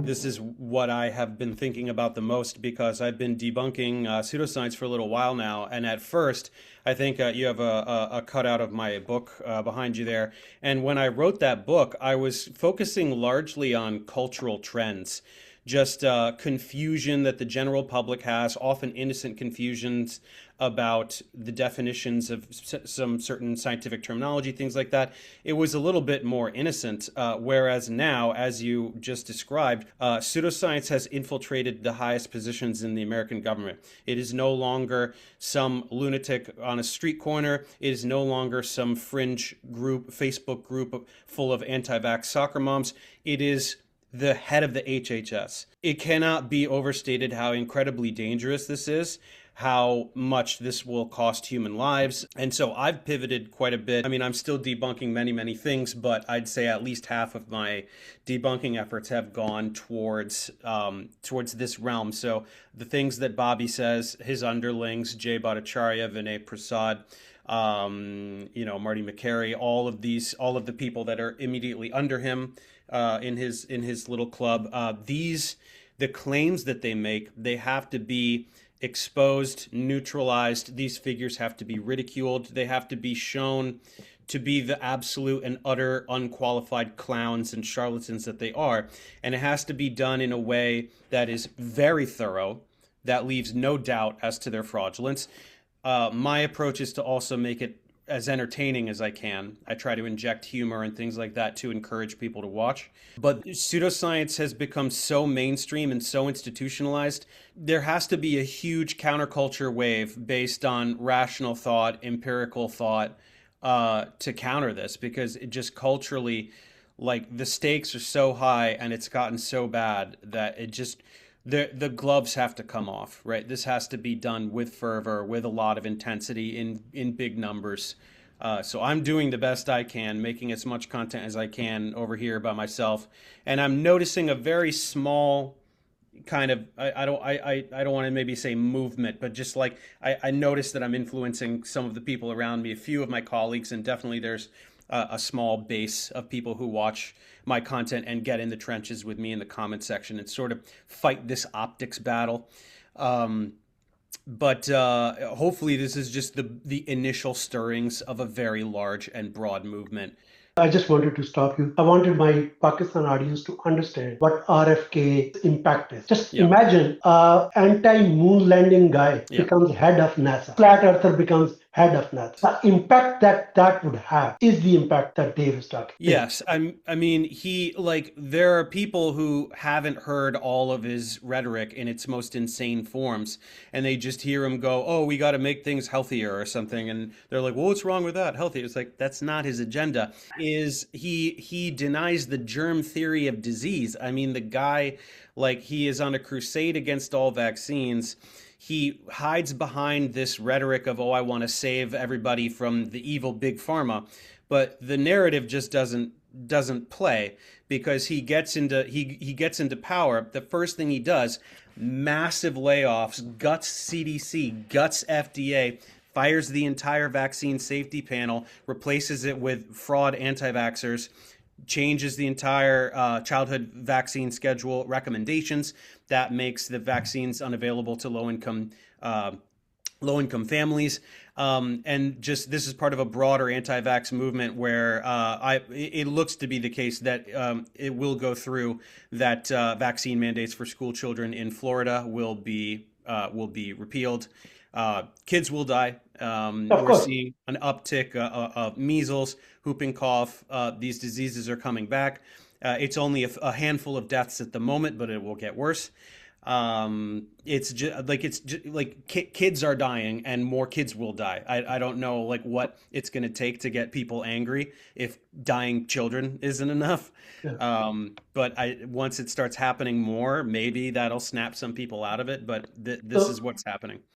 this is what I have been thinking about the most because I've been debunking pseudoscience for a little while now. And at first, I think you have a cutout of my book behind you there. And when I wrote that book, I was focusing largely on cultural trends, just confusion that the general public has, often innocent confusions about the definitions of some certain scientific terminology, things like that. It was a little bit more innocent, whereas now, as you just described, pseudoscience has infiltrated the highest positions in the American government. It is no longer some lunatic on a street corner. It is no longer some fringe group, Facebook group full of anti-vax soccer moms. It is the head of the HHS. It cannot be overstated how incredibly dangerous this is, how much this will cost human lives. And so I've pivoted quite a bit. I mean, I'm still debunking many things, but I'd say at least half of my debunking efforts have gone towards this realm. So the things that Bobby says, his underlings, Jay Bhattacharya, Vinay Prasad, Marty McCary, all of the people that are immediately under him in his little club, the claims that they make, they have to be exposed, neutralized. These figures have to be ridiculed. They have to be shown to be the absolute and utter unqualified clowns and charlatans that they are. And it has to be done in a way that is very thorough, that leaves no doubt as to their fraudulence. My approach is to also make it as entertaining as I can. I try to inject humor and things like that to encourage people to watch. But pseudoscience has become so mainstream and so institutionalized. There has to be a huge counterculture wave based on rational thought, empirical thought, to counter this, because it just culturally, like, the stakes are so high and it's gotten so bad that it just, the gloves have to come off, right? This has to be done with fervor, with a lot of intensity, in big numbers. So I'm doing the best I can, making as much content as I can over here by myself, and I'm noticing a very small kind of, I don't want to maybe say movement, but just like I noticed that I'm influencing some of the people around me, a few of my colleagues, and definitely there's a small base of people who watch my content and get in the trenches with me in the comment section and sort of fight this optics battle. But hopefully this is just the initial stirrings of a very large and broad movement. I just wanted to stop you. I wanted my Pakistan audience to understand what RFK's impact is. Just imagine anti-moon landing guy becomes head of NASA. Flat earther becomes head of NASA. The impact that would have is the impact that Dave is talking. Yes. I mean, there are people who haven't heard all of his rhetoric in its most insane forms, and they just hear him go, oh, we got to make things healthier or something. And they're like, well, what's wrong with that? Healthy. It's like, that's not his agenda. He denies the germ theory of disease. I mean, the guy, like, he is on a crusade against all vaccines. He hides behind this rhetoric of, oh, I want to save everybody from the evil big pharma, but the narrative just doesn't play, because he gets into power. The first thing he does, massive layoffs, guts CDC, guts FDA, fires the entire vaccine safety panel, replaces it with fraud anti-vaxxers, changes the entire childhood vaccine schedule recommendations. That makes the vaccines unavailable to low-income families. And just, this is part of a broader anti-vax movement where it looks to be the case that it will go through, that vaccine mandates for school children in Florida will be repealed. Kids will die. We're seeing an uptick of measles, whooping cough. These diseases are coming back. It's only a handful of deaths at the moment, but it will get worse. Kids are dying, and more kids will die. I don't know what it's going to take to get people angry if dying children isn't enough. Yeah. But once it starts happening more, maybe that'll snap some people out of it. But this is what's happening.